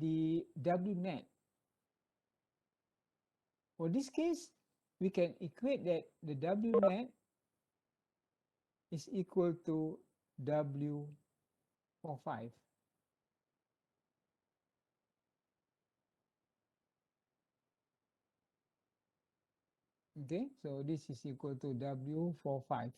the W net. For this case, we can equate that the W net is equal to W for 5. Okay, so this is equal to W for 5.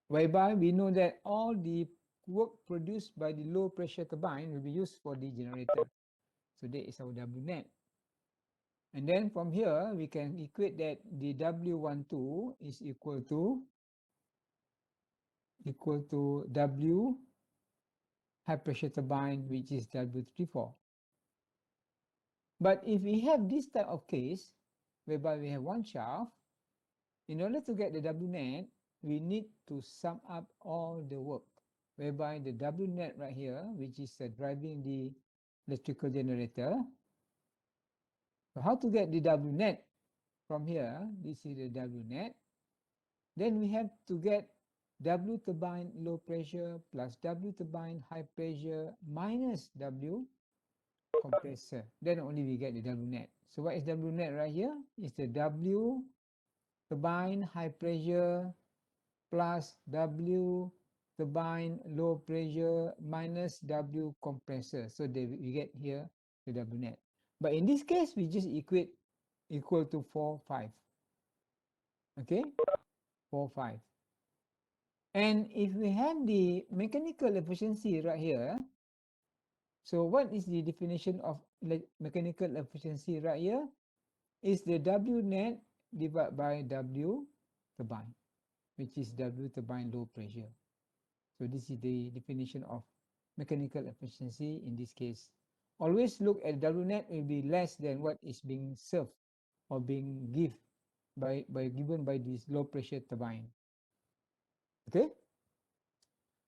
Whereby we know that all the work produced by the low pressure turbine will be used for the generator. So that is our W net. And then from here, we can equate that the W12 is equal to W high pressure turbine, which is W34. But if we have this type of case, whereby we have one shaft, in order to get the W net, we need to sum up all the work, whereby the W net right here, which is driving the electrical generator. So how to get the W net from here? This is the W net. Then we have to get W turbine low pressure plus W turbine high pressure minus W compressor. Then only we get the W net. So what is W net right here? It's the W turbine high pressure plus W turbine low pressure minus W compressor. So we get here the W net. But in this case, we just equate equal to 4, 5. Okay, 4, 5. And if we have the mechanical efficiency right here, so what is the definition of mechanical efficiency right here? Is the W net divided by W turbine, which is W turbine low pressure. So this is the definition of mechanical efficiency in this case. Always look at W net will be less than what is being served or being given by this low pressure turbine. Okay?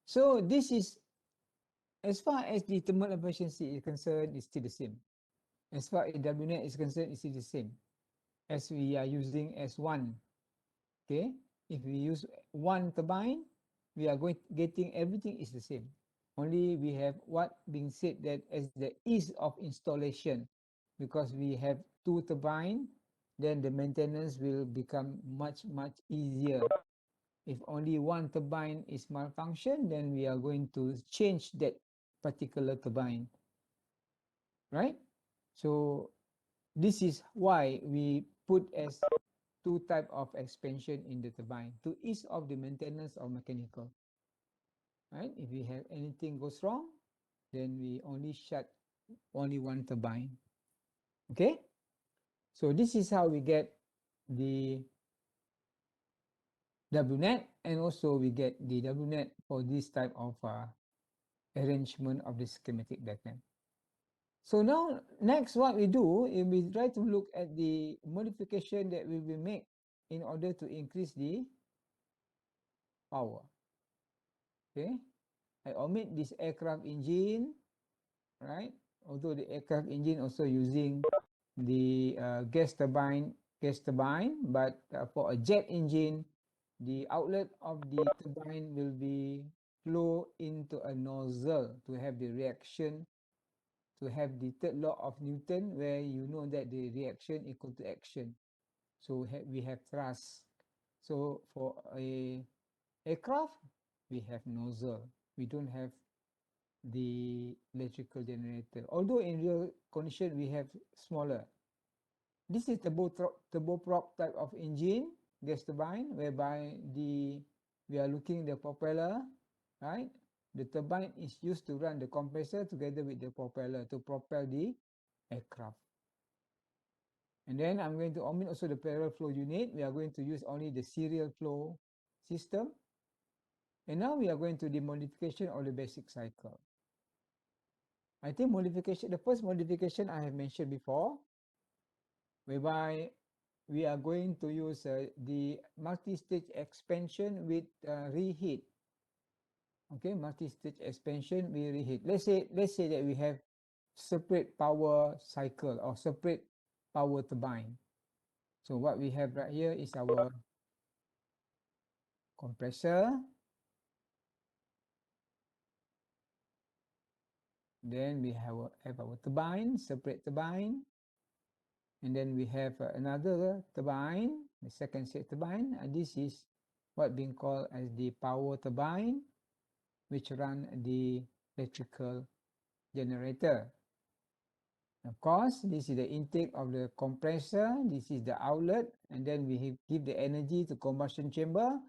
So this is, as far as the thermal efficiency is concerned, it's still the same. As far as W net is concerned, it's still the same as we are using S1. Okay, if we use one turbine, we are getting everything is the same. Only we have what being said that as the ease of installation, because we have two turbine, then the maintenance will become much easier. If only one turbine is malfunction, then we are going to change that particular turbine, right? So this is why we put as two type of expansion in the turbine to ease of the maintenance of mechanical, right? If we have anything goes wrong, then we only shut only one turbine. Okay, so this is how we get the W net, and also we get the W net for this type of arrangement of the schematic diagram. So now, next what we do is we try to look at the modification that we will make in order to increase the power. Okay, I omit this aircraft engine, right? Although the aircraft engine also using the gas turbine, but for a jet engine, the outlet of the turbine will be flow into a nozzle to have the reaction, to have the third law of Newton, where you know that the reaction equal to action. So we have thrust. So for a aircraft, we have nozzle. We don't have the electrical generator. Although in real condition, we have smaller. This is turboprop type of engine, gas turbine, whereby we are looking the propeller, right? The turbine is used to run the compressor together with the propeller to propel the aircraft. And then I'm going to omit also the parallel flow unit. We are going to use only the serial flow system. And now we are going to the modification of the basic cycle. I think the first modification I have mentioned before, whereby we are going to use the multi-stage expansion with reheat. Okay, multi-stage expansion with reheat. Let's say that we have separate power cycle or separate power turbine. So what we have right here is our compressor, Then we have our turbine, separate turbine, and then we have another turbine, the second set turbine. This is what being called as the power turbine, which run the electrical generator. Of course, this is the intake of the compressor, this is the outlet, and then we give the energy to combustion chamber,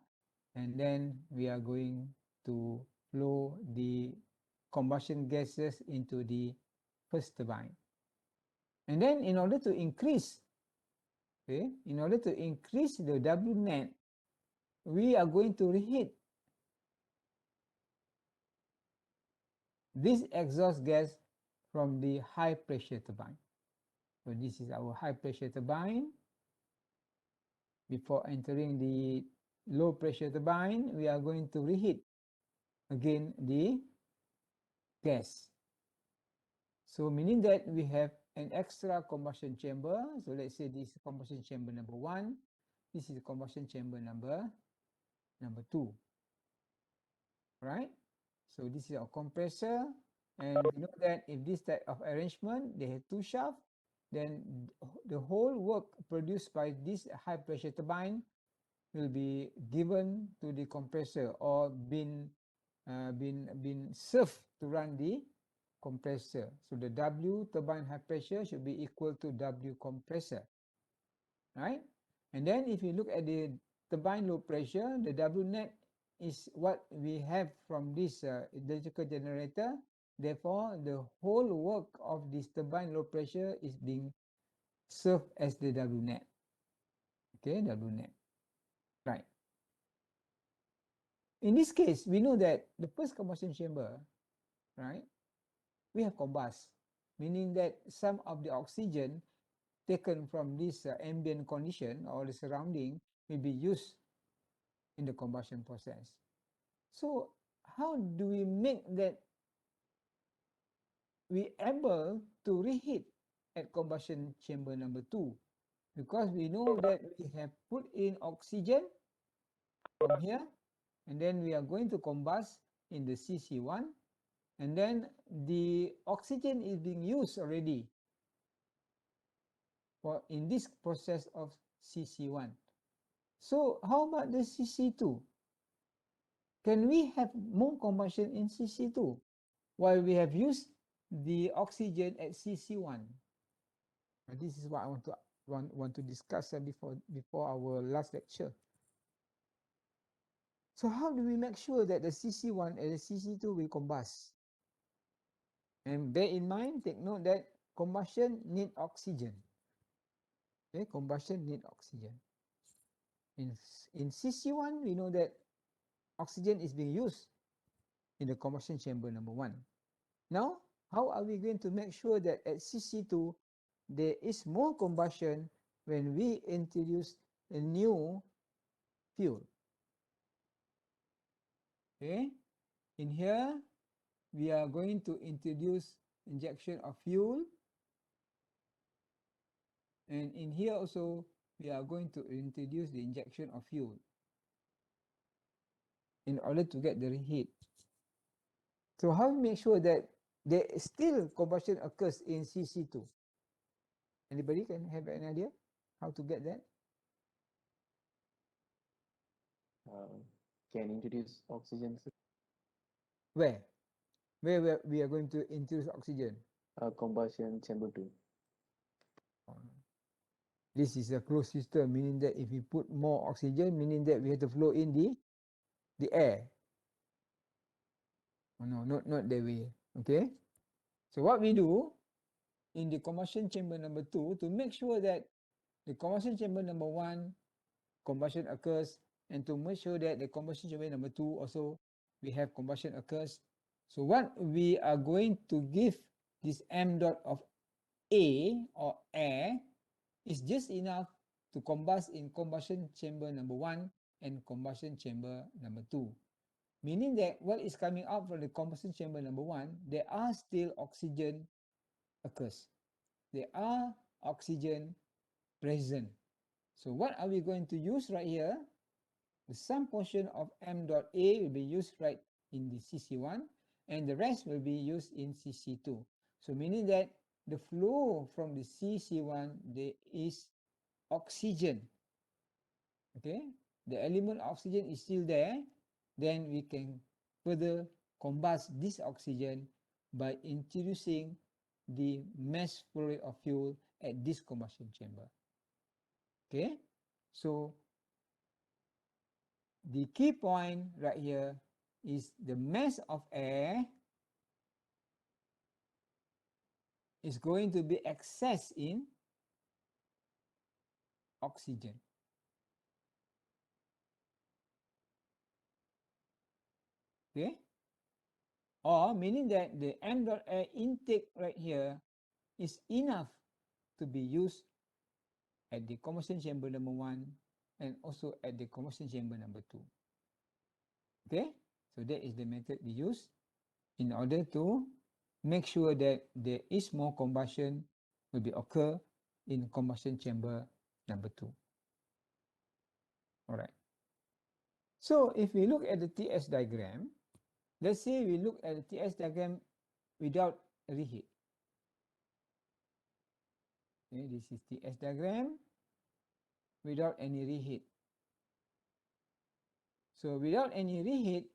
and then we are going to flow the combustion gases into the first turbine. And then in order to increase, okay, in order to increase the W net, we are going to reheat this exhaust gas from the high pressure turbine. So this is our high pressure turbine. Before entering the low pressure turbine, we are going to reheat again the gas. So meaning that we have an extra combustion chamber. So let's say this is combustion chamber number 1. This is combustion chamber number 2. Right? So this is our compressor. And we know that if this type of arrangement, they have 2 shafts, then the whole work produced by this high pressure turbine will be given to the compressor or been served to run the compressor. So the W turbine high pressure should be equal to W compressor, right? And then if you look at the turbine low pressure, the W net is what we have from this electrical generator. Therefore, the whole work of this turbine low pressure is being served as the W net. Okay, W net. Right. In this case, we know that the first combustion chamber, right, we have combust, meaning that some of the oxygen taken from this ambient condition or the surrounding will be used in the combustion process. So how do we make that we able to reheat at combustion chamber number 2? Because we know that we have put in oxygen from here, and then we are going to combust in the CC1, and then the oxygen is being used already for in this process of CC1. So how about the CC2? Can we have more combustion in CC2 while we have used the oxygen at CC1? This is what I want to discuss before our last lecture. So how do we make sure that the CC1 and the CC2 will combust? And bear in mind, take note that combustion need oxygen. Okay, combustion need oxygen. In CC1, we know that oxygen is being used in the combustion chamber number 1. Now, how are we going to make sure that at CC2 there is more combustion when we introduce a new fuel? Okay, in here we are going to introduce injection of fuel, and in here also we are going to introduce the injection of fuel in order to get the reheat. So how we make sure that there is still combustion occurs in CC2? Anybody can have an idea how to get that? Can introduce oxygen. Where? Where we are going to introduce oxygen? Combustion chamber 2. This is a closed system, meaning that if we put more oxygen, meaning that we have to flow in the air. Oh, no, not that way. Okay. So what we do in the combustion chamber number 2 to make sure that the combustion chamber number 1 combustion occurs, and to make sure that the combustion chamber number 2 also we have combustion occurs. So what we are going to give this m dot of A or air is just enough to combust in combustion chamber number 1 and combustion chamber number 2. Meaning that what is coming out from the combustion chamber number 1, there are still oxygen occurs. There are oxygen present. So what are we going to use right here? The some portion of m dot A will be used right in the CC1, and the rest will be used in CC2. So meaning that the flow from the CC1 there is oxygen. Okay, the element oxygen is still there, then we can further combust this oxygen by introducing the mass flow rate of fuel at this combustion chamber. Okay, so the key point right here is the mass of air is going to be excess in oxygen. Okay, or meaning that the m dot air intake right here is enough to be used at the combustion chamber number 1 and also at the combustion chamber number 2. Okay, so that is the method we use in order to make sure that there is more combustion will be occur in combustion chamber number 2. All right. So if we look at the TS diagram, let's say we look at the TS diagram without reheat. Okay, this is TS diagram without any reheat. So without any reheat,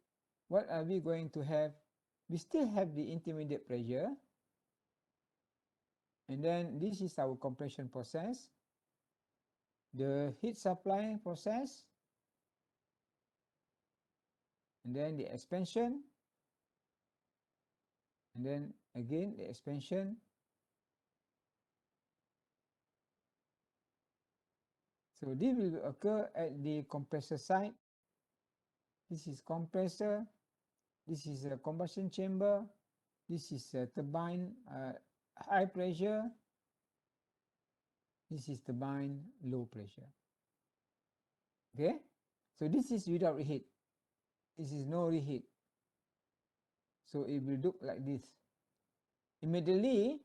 what are we going to have? We still have the intermediate pressure. And then this is our compression process, the heat supply process, and then the expansion, and then again the expansion. So this will occur at the compressor side. This is compressor. This is a combustion chamber. This is a turbine high pressure. This is turbine low pressure. Okay, so this is without reheat. This is no reheat. So it will look like this. Immediately,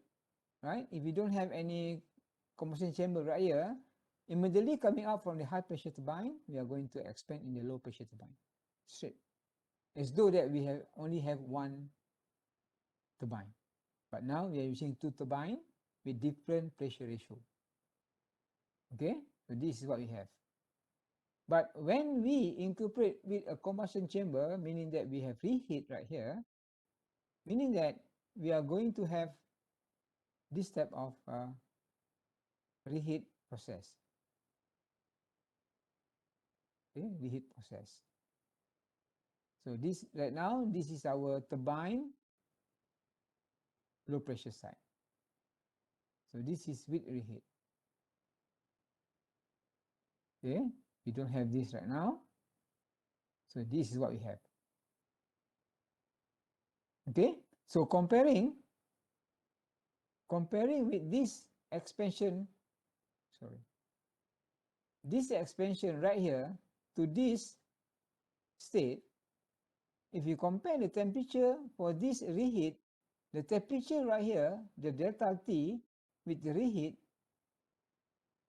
right, if you don't have any combustion chamber right here, immediately coming out from the high pressure turbine, we are going to expand in the low pressure turbine. Straight. As though that we only have one turbine. But now we are using two turbines with different pressure ratio. Okay, so this is what we have. But when we incorporate with a combustion chamber, meaning that we have reheat right here, meaning that we are going to have this type of reheat process. Okay, reheat process. So this right now, this is our turbine low pressure side. So this is with reheat. Okay, we don't have this right now. So this is what we have. Okay, so comparing with this expansion, this expansion right here to this state, if you compare the temperature for this reheat, the temperature right here, the delta T with the reheat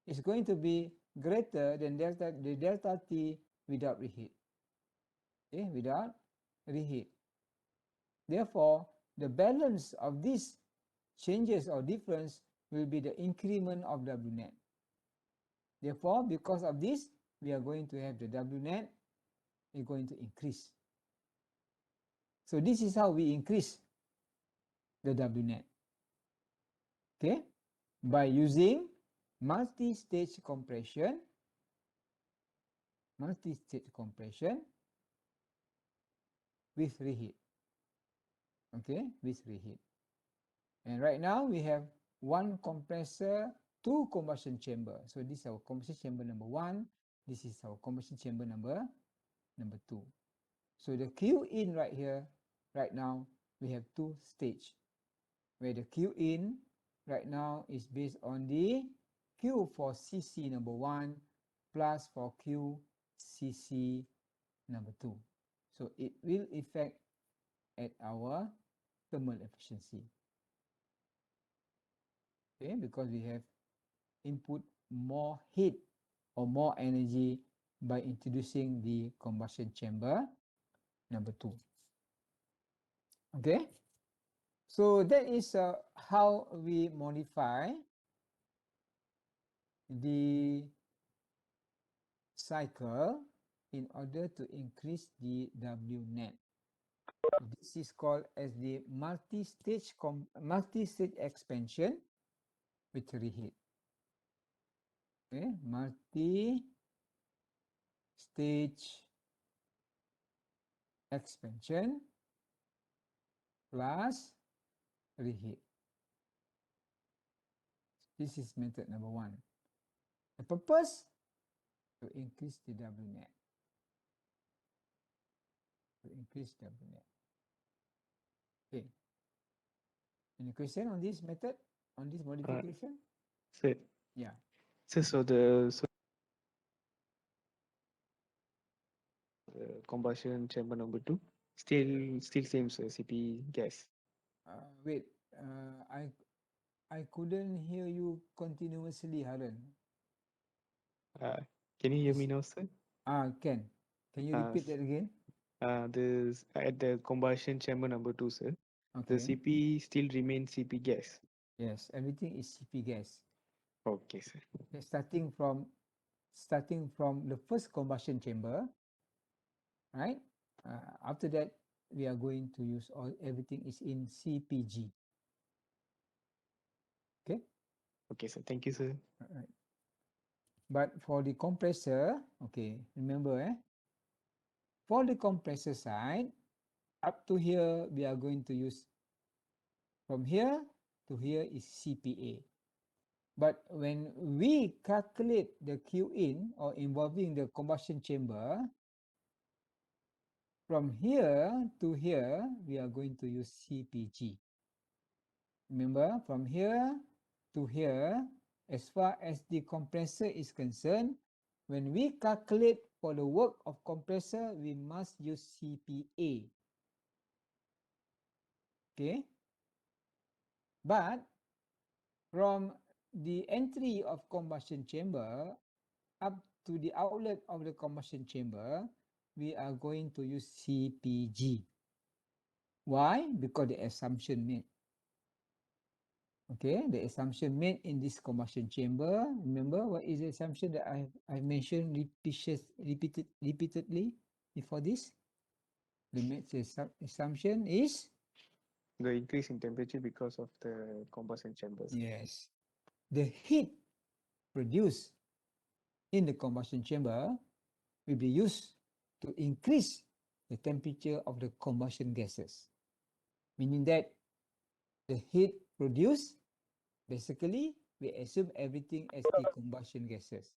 is going to be greater than the delta T without reheat. Okay, without reheat. Therefore, the balance of these changes or difference will be the increment of W net. Therefore, because of this, we are going to have the W net is going to increase. So this is how we increase the W net. Okay, by using multi-stage compression with reheat. Okay, with reheat. And right now we have one compressor, two combustion chamber. So this is our combustion chamber number 1. This is our combustion chamber number 2. So the Q in right here, right now, we have two stage. Where the Q in right now is based on the Q for CC number 1 plus for Q CC number 2. So it will affect at our thermal efficiency. Okay, because we have input more heat or more energy by introducing the combustion chamber number 2. Okay, so that is how we modify the cycle in order to increase the W net. This is called as the multi-stage expansion with reheat. Okay, multi-stage expansion plus reheat. This is method number one. The purpose to increase the W net. To increase W net. Okay. Any question on this method? On this modification? So, Yeah. so the combustion chamber number 2 still same CP gas. Wait. I couldn't hear you continuously, Harun. Can you hear Is me now, sir? Can. Can you repeat that again? At the combustion chamber number 2, sir, the Okay. CP still remains CP gas. Yes, everything is CP gas. Okay, sir. Okay, starting from the first combustion chamber, right? After that, we are going to use everything is in CPG. Okay. Okay, sir. Thank you, sir. All right. But for the compressor, okay, remember, for the compressor side, up to here, we are going to use from here to here is CPA. But when we calculate the Q in or involving the combustion chamber, from here to here, we are going to use CPG. Remember, from here to here, as far as the compressor is concerned, when we calculate for the work of compressor, we must use CPA. Okay? But from the entry of combustion chamber up to the outlet of the combustion chamber, we are going to use CPG. Why? Because the assumption made. Okay, the assumption made in this combustion chamber. Remember what is the assumption that I mentioned repeatedly before this? The next assumption is The increase in temperature because of the combustion chambers. yes, the heat produced in the combustion chamber will be used to increase the temperature of the combustion gases, meaning that the heat produced, basically, we assume everything as the combustion gases.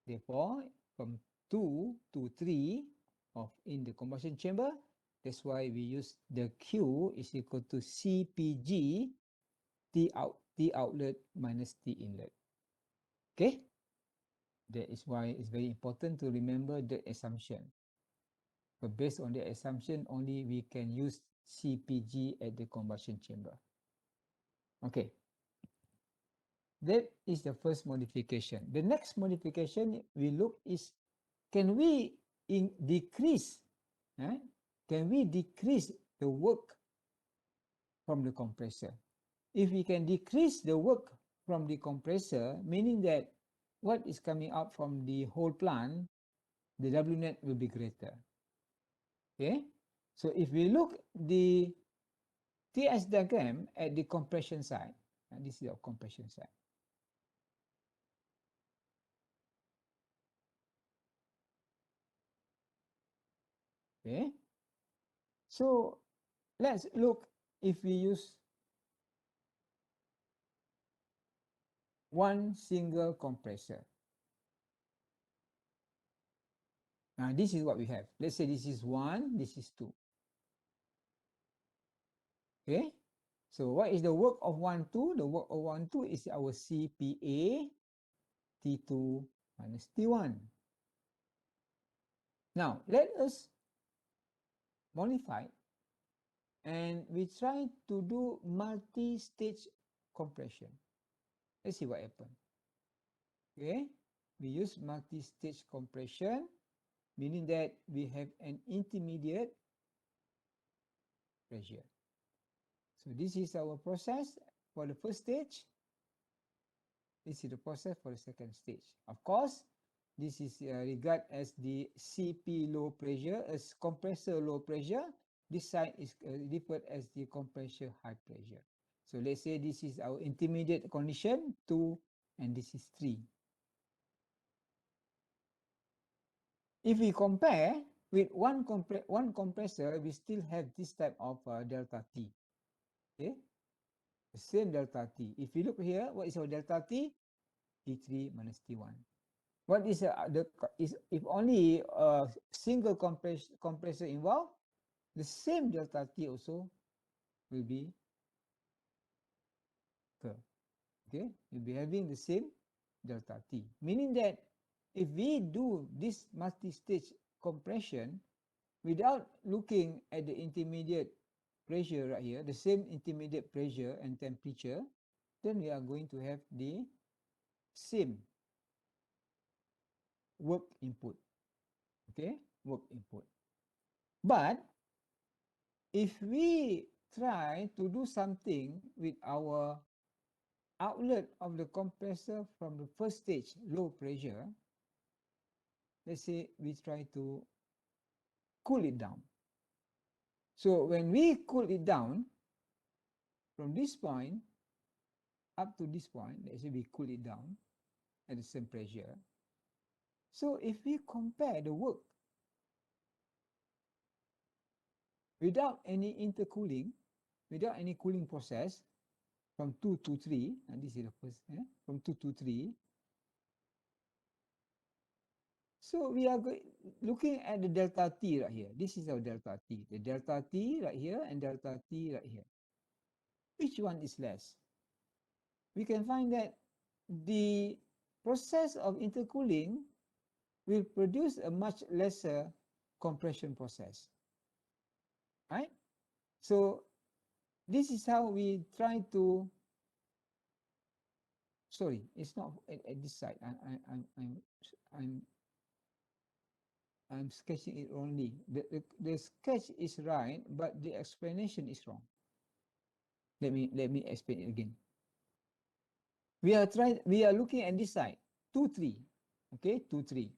Therefore, from 2 to 3 of in the combustion chamber, that's why we use the Q is equal to CPG T outlet minus T inlet. Okay? That is why it's very important to remember that assumption. But based on the assumption, only we can use CPG at the combustion chamber. Okay. That is the first modification. The next modification we look is, can we decrease? Can we decrease the work from the compressor? If we can decrease the work from the compressor, meaning that what is coming out from the whole plant, the W net will be greater. Okay, so if we look the TS diagram at the compression side, and this is our compression side. Okay, so let's look if we use one single compressor. Now this is what we have. Let's say this is 1, this is 2. Okay, so what is the work of 1, 2? The work of 1, 2 is our CPA T2 minus T1. Now let us modify and we try to do multi-stage compression. Let's see what happens. Okay, we use multi-stage compression, meaning that we have an intermediate pressure. So this is our process for the first stage. This is the process for the second stage. Of course, this is regarded as the CP low pressure, as compressor low pressure. This side is referred as the compressor high pressure. So let's say this is our intermediate condition 2 and this is 3. If we compare with one compressor, we still have this type of delta T. Okay, the same delta T. If you look here, what is our delta T? T3 minus T1. What is if only a single compressor involved, the same delta T also will be occur. Okay, you'll be having the same delta T, meaning that if we do this multi-stage compression without looking at the intermediate pressure right here, the same intermediate pressure and temperature, then we are going to have the same work input. Okay, work input. But if we try to do something with our outlet of the compressor from the first stage, low pressure, let's say we try to cool it down. So when we cool it down from this point up to this point, let's say we cool it down at the same pressure. So if we compare the work without any intercooling, without any cooling process from 2 to 3, and this is the first, from 2 to 3. So we are looking at the delta T right here. This is our delta T. The delta T right here and delta T right here. Which one is less? We can find that the process of intercooling will produce a much lesser compression process. Right? So this is how we try to. Sorry, it's not at this side. I'm sketching it wrongly. The sketch is right, but the explanation is wrong. Let me explain it again. We are looking at this side, 2, 3. Okay, 2, 3.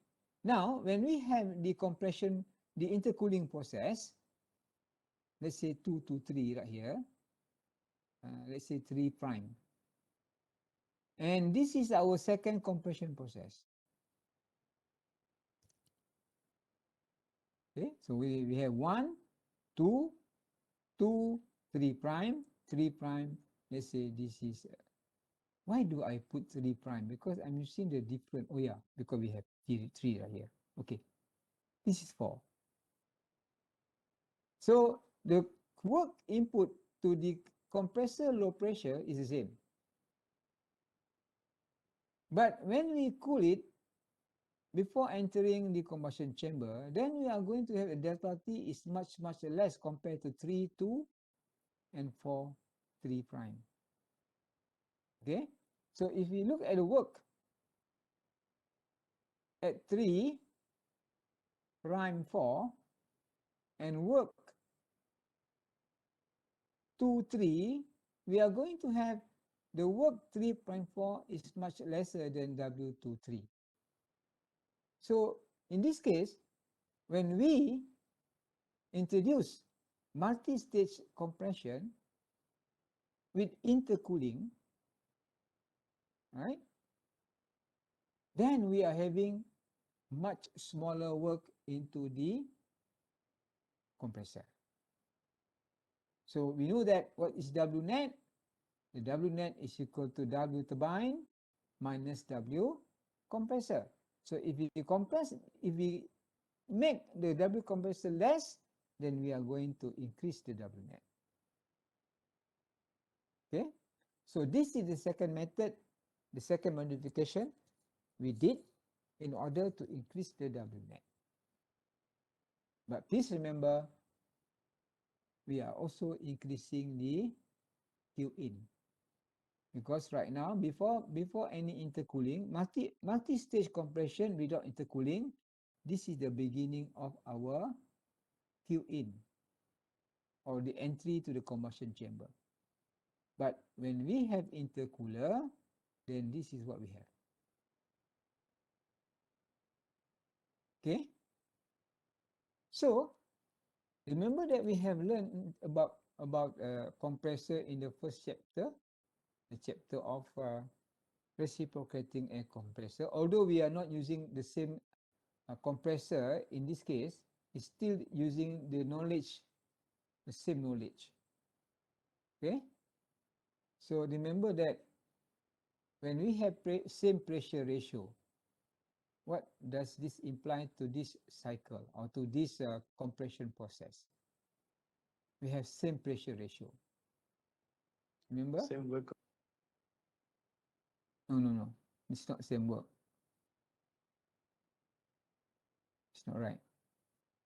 Now, when we have the compression, the intercooling process, let's say 2 to 3 right here. Let's say 3 prime. And this is our second compression process. Okay, so we have 1, 2, 2, 3 prime, 3 prime. Let's say this is, why do I put 3 prime? Because I'm using the different, oh yeah, because we have 3 right here. Okay, this is 4. So the work input to the compressor low pressure is the same. But when we cool it, before entering the combustion chamber, then we are going to have a delta T is much less compared to 3, 2, and 4, 3 prime. Okay, so if we look at the work at 3 prime 4 and work 2, 3, we are going to have the work 3 prime 4 is much lesser than W23. So in this case, when we introduce multi-stage compression with intercooling, right, then we are having much smaller work into the compressor. So we know that what is W net? The W net is equal to W turbine minus W compressor. So if we make the W compressor less, then we are going to increase the W net. Okay, so this is the second method, the second modification we did in order to increase the W net. But please remember, we are also increasing the Q in, because right now, before any intercooling, multi-stage compression without intercooling, this is the beginning of our Q in, or the entry to the combustion chamber. But when we have intercooler, then this is what we have. Okay? So, remember that we have learned about compressor in the first chapter, the chapter of reciprocating air compressor. Although we are not using the same compressor in this case, it's still using the knowledge, the same knowledge. Okay? So remember that when we have same pressure ratio, what does this imply to this cycle or to this compression process? We have same pressure ratio. Remember? Same work. No. It's not same work. It's not right.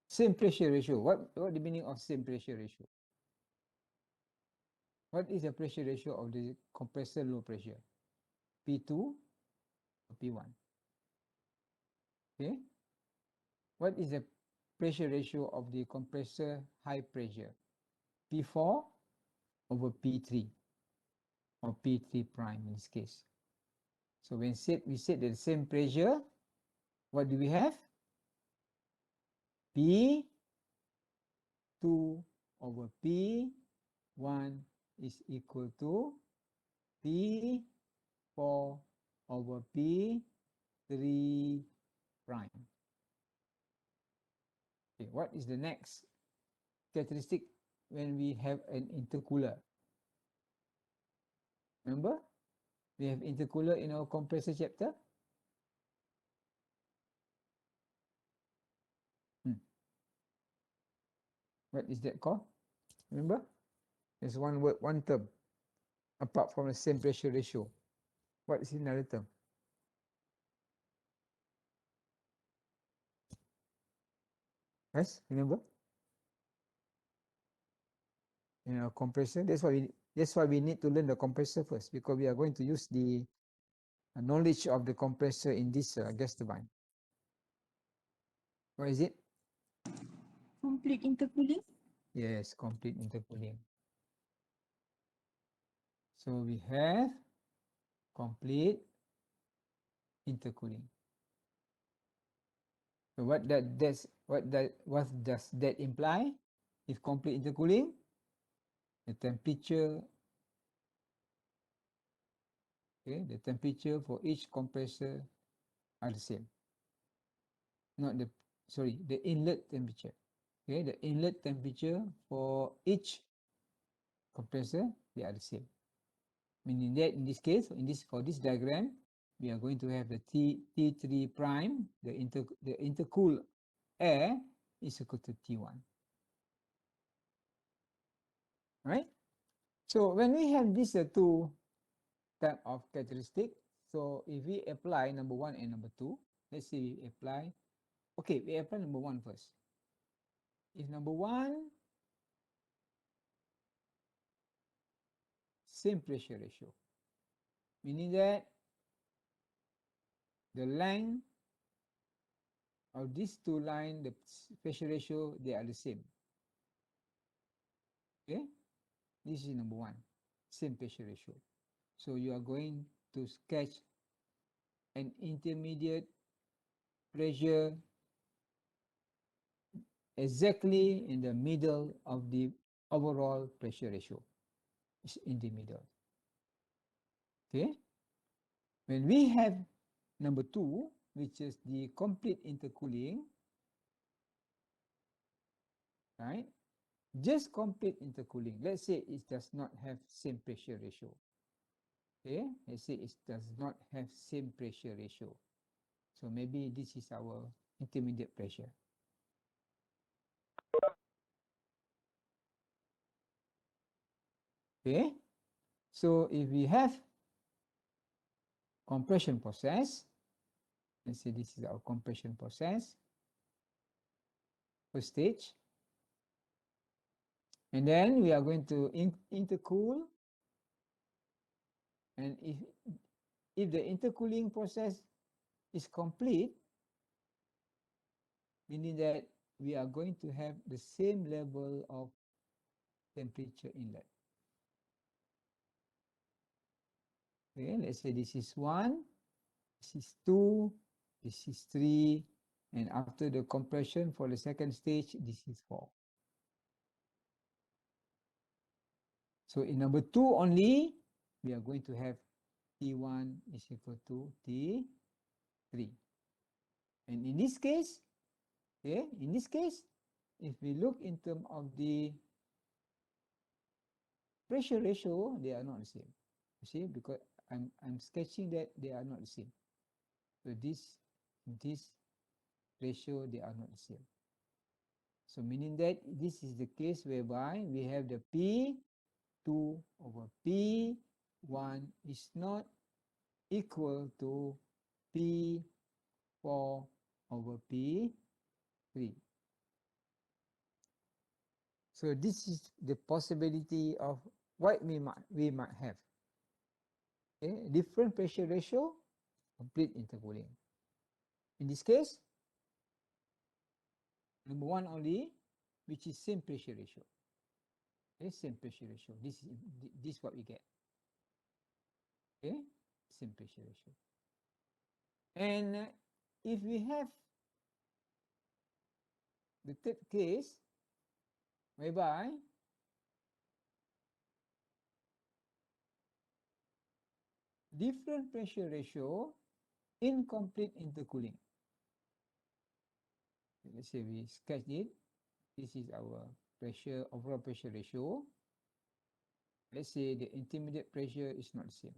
Same pressure ratio. What the meaning of same pressure ratio? What is the pressure ratio of the compressor low pressure? P2 or P1? Okay. What is the pressure ratio of the compressor high pressure? P4 over P3 or P3 prime in this case. So when we set the same pressure, what do we have? P2 over P1 is equal to P4 over P3 prime. Okay, what is the next characteristic when we have an intercooler? Remember, we have intercooler in our compressor chapter. What is that called? Remember, there's one word, one term, apart from the same pressure ratio. What is another term? Yes, remember? In our compressor, that's why we need to learn the compressor first, because we are going to use the knowledge of the compressor in this gas turbine. What is it? Complete intercooling. Yes, complete intercooling. So we have complete intercooling. So what does that imply? If complete intercooling, the temperature, okay, the temperature for each compressor are the same. Not the, sorry, the inlet temperature. Okay, the inlet temperature for each compressor, they are the same. Meaning that in this case, for this diagram, we are going to have the T3 prime, the intercooled air is equal to T1. Right? So when we have these two type of characteristic, so if we apply number 1 and number 2, let's say we apply, okay, we apply number 1 first. If number 1, same pressure ratio, meaning that the length of these two lines, the pressure ratio, they are the same. Okay, this is number 1, same pressure ratio. So you are going to sketch an intermediate pressure exactly in the middle of the overall pressure ratio. It's in the middle. Okay. When we have number 2, which is the complete intercooling, right? Just complete intercooling. Let's say it does not have same pressure ratio. Okay. Let's say it does not have same pressure ratio. So maybe this is our intermediate pressure. Okay. So if we have compression process, let's say this is our compression process, first stage, and then we are going to intercool, and if the intercooling process is complete, meaning that we are going to have the same level of temperature inlet. Okay, let's say this is 1, this is 2, this is 3, and after the compression for the second stage, this is 4. So in number 2 only, we are going to have T1 is equal to T3. And in this case, okay, if we look in terms of the pressure ratio, they are not the same. You see, because I'm sketching that they are not the same. So this ratio, they are not the same. So meaning that this is the case whereby we have the P2 over P1 is not equal to P4 over P3. So this is the possibility of what we might have. Okay, different pressure ratio, complete intercooling. In this case, number 1 only, which is same pressure ratio. Okay, same pressure ratio. This is what we get. Okay, same pressure ratio. And if we have the third case, whereby different pressure ratio, incomplete intercooling. Let's say we sketch it. This is our pressure, overall pressure ratio. Let's say the intermediate pressure is not the same.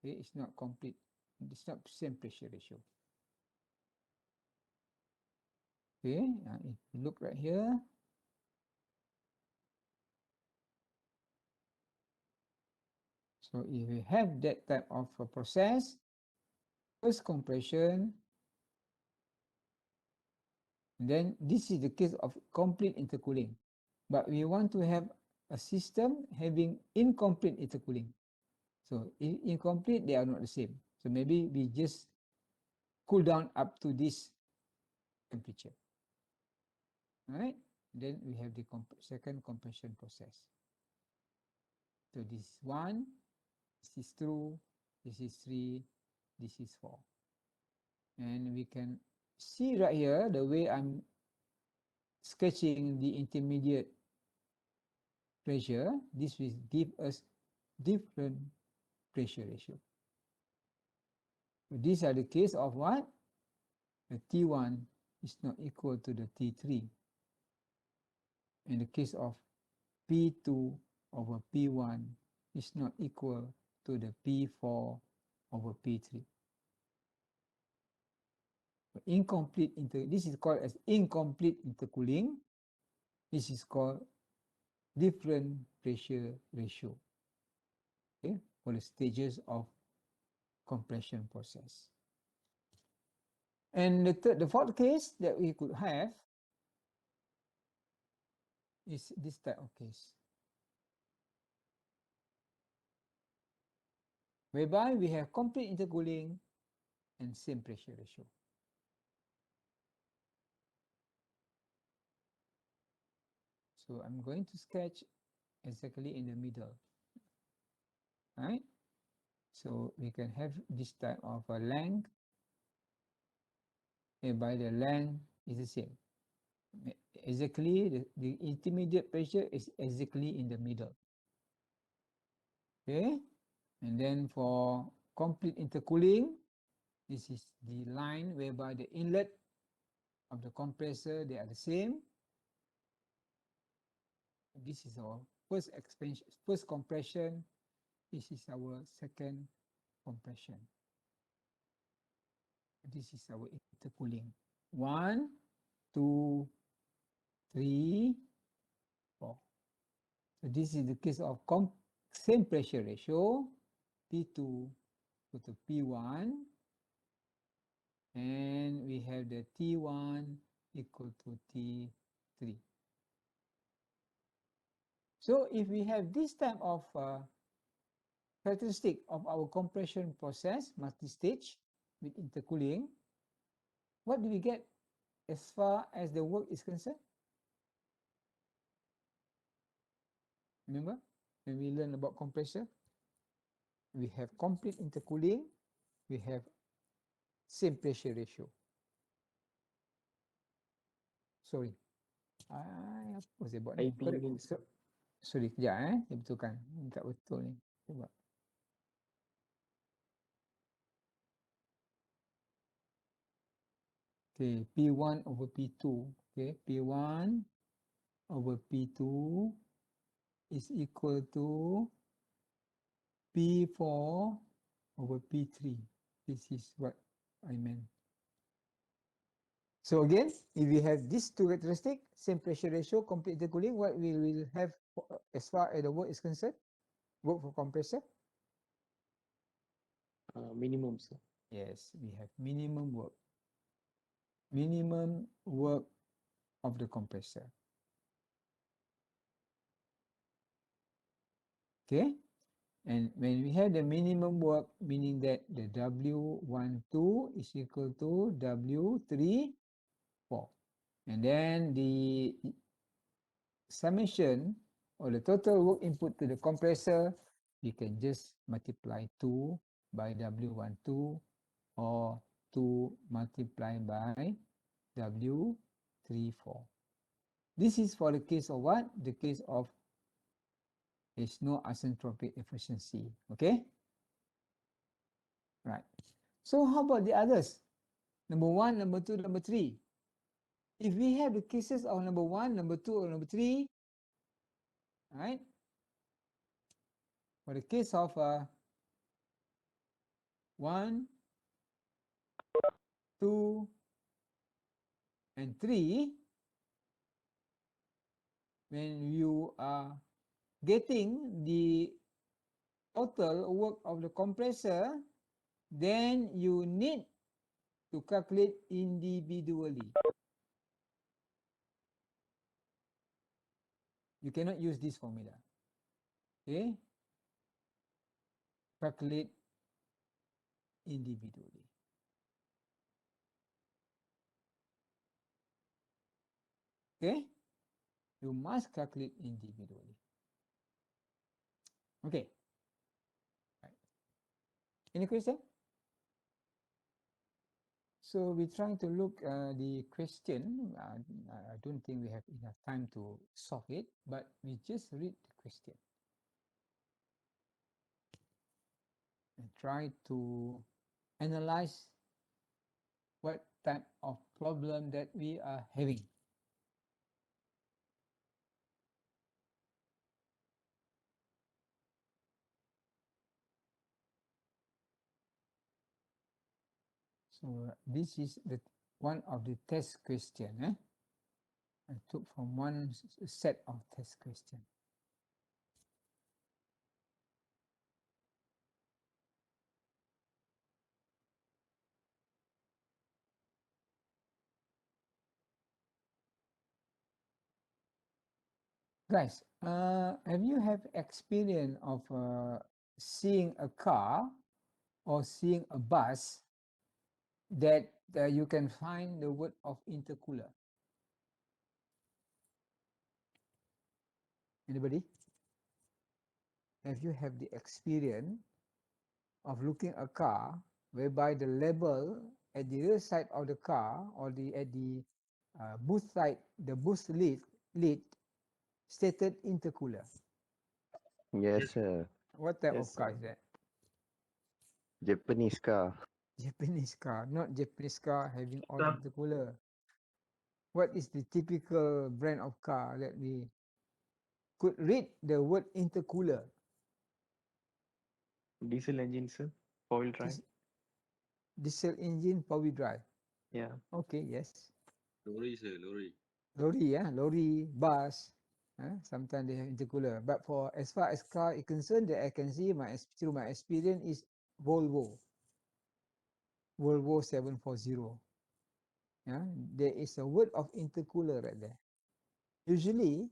Okay, it's not complete. It's not same pressure ratio. Okay, if you look right here, so if we have that type of a process, first compression, then this is the case of complete intercooling. But we want to have a system having incomplete intercooling. So incomplete, they are not the same. So maybe we just cool down up to this temperature. All right? Then we have the second compression process. So this is 1, this is 2, this is 3, this is 4. And we can see right here the way I'm sketching the intermediate pressure. This will give us different pressure ratio. So these are the case of what? The T1 is not equal to the T3. In the case of P2 over P1 is not equal to the P4 over P3. This is called as incomplete intercooling. This is called different pressure ratio. Okay, for the stages of compression process. And the fourth case that we could have is this type of case, whereby we have complete intercooling and same pressure ratio. So I'm going to sketch exactly in the middle. Right? So we can have this type of a length, whereby the length is the same. Exactly, the intermediate pressure is exactly in the middle. Okay, and then for complete intercooling, this is the line whereby the inlet of the compressor, they are the same. This is our first expansion, first compression. This is our second compression. This is our intercooling. 1, 2, 3, 4. So this is the case of same pressure ratio, P2 to P1, and we have the T1 equal to T3. So if we have this type of characteristic of our compression process, multi-stage with intercooling, what do we get as far as the work is concerned? Remember when we learned about compressor? we have complete intercooling, we have same pressure ratio. Sorry. Apa saya buat ni? IP Correct. means Sorry, kejap saya betulkan. Ini tak betul ni. Cuba. Okay, P1 over P2. Okay, P1 over P2 is equal to P4 over P3. This is what I meant. So again, if we have these two characteristics, same pressure ratio, complete intercooling, what we will have as far as the work is concerned? Work for compressor? minimum, sir. Yes, we have minimum work. Minimum work of the compressor. Okay, and when we have the minimum work, meaning that the W12 is equal to W34. And then the summation or the total work input to the compressor, you can just multiply 2 by W12 or 2 multiplied by W34. This is for the case of what? The case of there's no isentropic efficiency. Okay? Right. So how about the others? Number 1, number 2, number 3. If we have the cases of number 1, number 2, or number 3, right? For the case of 1, 2, and 3, when you are getting the total work of the compressor, then you need to calculate individually. You cannot use this formula. Okay? Calculate individually. Okay? You must calculate individually. Okay. Right. Any question? So we're trying to look the question. I don't think we have enough time to solve it, but we just read the question and try to analyze what type of problem that we are having. So this is the one of the test question. I took from one set of test question. Guys, have you have experience of seeing a car or seeing a bus that you can find the word of intercooler? Anybody? Have you have the experience of looking a car whereby the label at the rear side of the car or the at the booth side, the booth lid stated intercooler? Yes, sir. What type Yes, of car sir. is that? Japanese car. Japanese car, not Japanese car having all intercooler. What is the typical brand of car that we could read the word intercooler? Diesel engine, sir. 4-wheel drive. Diesel engine, power drive. Yeah. Okay, yes. Lorry, sir, lorry. Lorry, lorry, bus. Sometimes they have intercooler. But for as far as car is concerned, that I can see through my experience is Volvo. Volvo 740. There is a word of intercooler right there. Usually,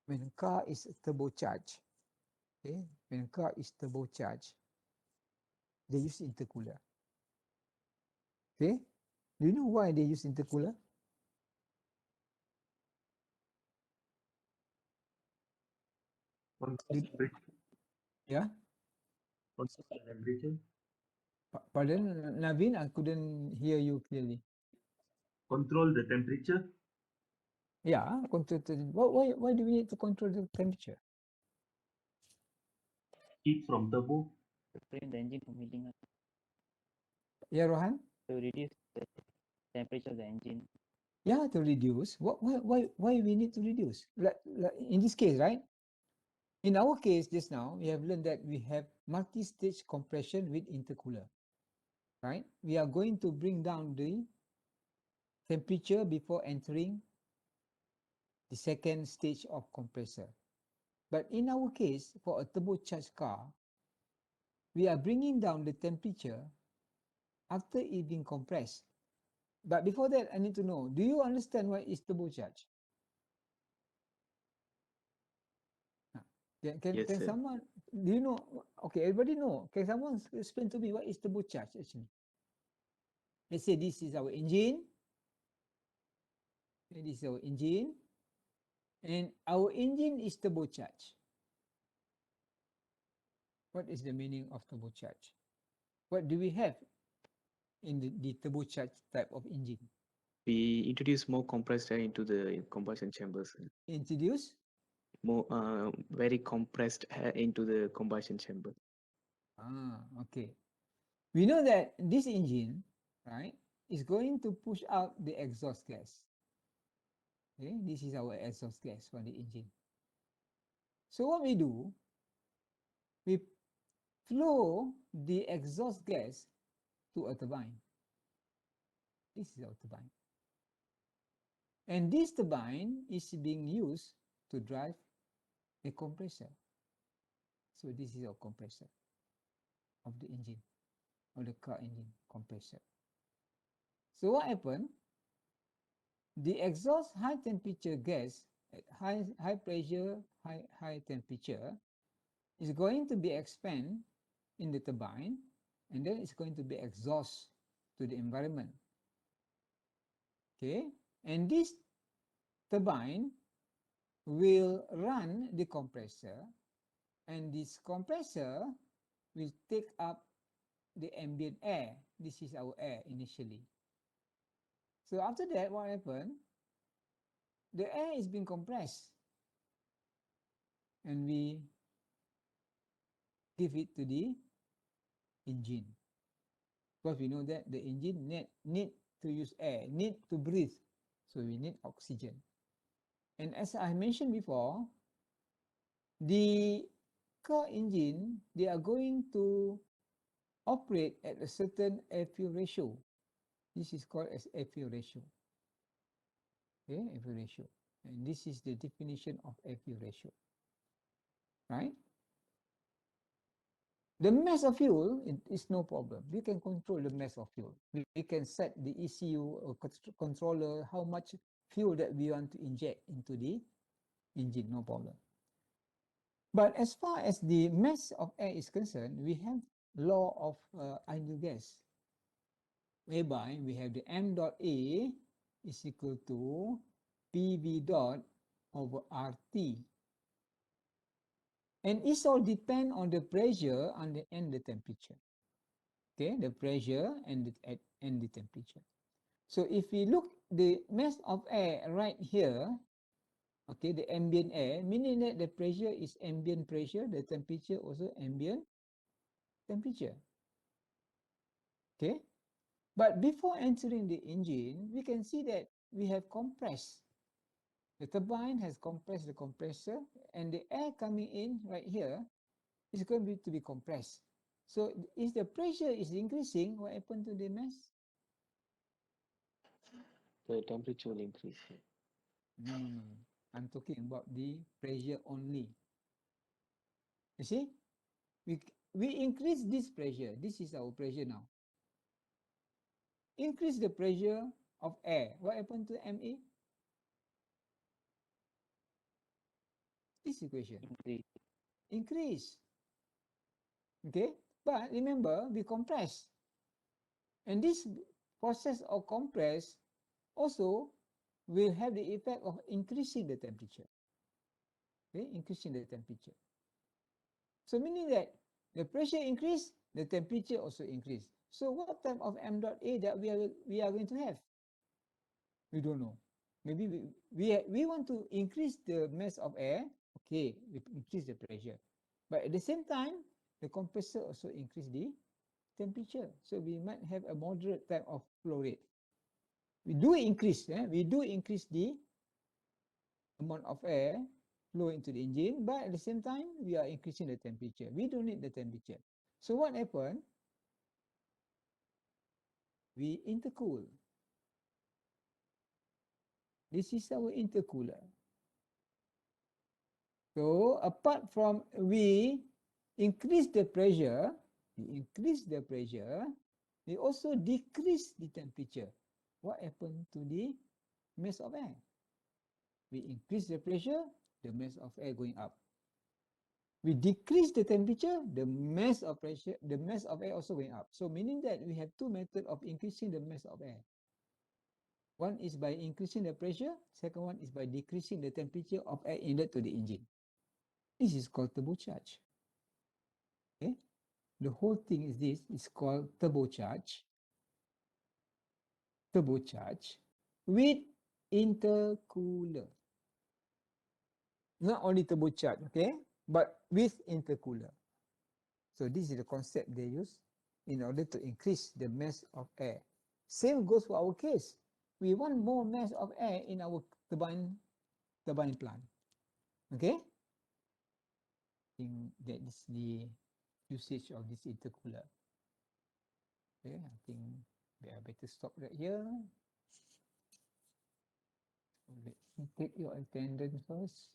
when a car is turbocharged, when a car is turbocharged, they use intercooler. Okay, do you know why they use intercooler? Yeah. Control the temperature. Pardon, Naveen, I couldn't hear you clearly. Control the temperature. Yeah, control. Why do we need to control the temperature? Heat from turbo. To prevent the engine from heating up, Yeah, Rohan. to reduce the temperature of the engine. Yeah, to reduce. Why we need to reduce? Like in this case, right? In our case, just now we have learned that we have multi-stage compression with intercooler, right? We are going to bring down the temperature before entering the second stage of compressor. But in our case, for a turbocharged car, we are bringing down the temperature after it being compressed. But before that, I need to know, do you understand what is turbocharge? Can Yes, sir. someone, do you know? Okay, everybody know. Can someone explain to me what is turbocharge actually? Let's say this is our engine. This is our engine. And our engine is turbocharged. What is the meaning of turbocharge? What do we have in the turbocharged type of engine? We introduce more compressed air into the combustion chambers. Introduce? More very compressed air into the combustion chamber. Okay. We know that this engine, right, is going to push out the exhaust gas. Okay, this is our exhaust gas for the engine. So what we do, we flow the exhaust gas to a turbine. This is our turbine. And this turbine is being used to drive a compressor. So this is our compressor of the engine, of the car engine compressor. So what happened? The exhaust high temperature gas at high pressure, high temperature is going to be expanded in the turbine, and then it's going to be exhaust to the environment. Okay, and this turbine will run the compressor, and this compressor will take up the ambient air. This is our air initially. So after that, what happened? The air is being compressed, and we give it to the engine. Because we know that the engine need to use air, need to breathe. So we need oxygen. And as I mentioned before, the car engine, they are going to operate at a certain air-fuel ratio. This is called as air-fuel ratio. Okay, air-fuel ratio. And this is the definition of air-fuel ratio. Right? The mass of fuel is no problem. We can control the mass of fuel. We can set the ECU or controller how much fuel that we want to inject into the engine, no problem. But as far as the mass of air is concerned, we have law of ideal gas, whereby we have the m dot A is equal to PV dot over RT. And it all depend on the pressure and the temperature. Okay, the pressure and the temperature. So if we look the mass of air right here, okay, the ambient air, meaning that the pressure is ambient pressure, the temperature also ambient temperature. Okay, but before entering the engine, we can see that we have compressed. The turbine has compressed the compressor, and the air coming in right here is going to be compressed. So if the pressure is increasing, what happened to the mass? The temperature will increase. No. I'm talking about the pressure only. You see, we increase this pressure. This is our pressure now. Increase the pressure of air. What happened to MA? This equation. Increase. Okay, but remember we compress, and this process of compress also will have the effect of increasing the temperature. Okay, increasing the temperature. So meaning that the pressure increase, the temperature also increase. So what type of m dot A that we are going to have? We don't know. Maybe we want to increase the mass of air. Okay, we increase the pressure, but at the same time, the compressor also increase the temperature. So we might have a moderate type of flow rate. We do increase the amount of air flow into the engine, but at the same time, we are increasing the temperature. We don't need the temperature. So what happened? We intercool. This is our intercooler. So apart from we increase the pressure, we also decrease the temperature. What happened to the mass of air? We increase the pressure, the mass of air going up. We decrease the temperature, the mass of air also going up. So meaning that we have two methods of increasing the mass of air. One is by increasing the pressure, second one is by decreasing the temperature of air inlet to the engine. This is called turbocharge. Okay? The whole thing is called turbocharge. Turbocharge with intercooler. Not only turbocharge, okay, but with intercooler. So this is the concept they use in order to increase the mass of air. Same goes for our case. We want more mass of air in our turbine plant. Okay? I think that is the usage of this intercooler. Okay, I think we are better stop right here. Let me take your attendance first.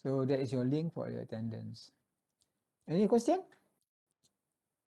So that is your link for your attendance. Any question?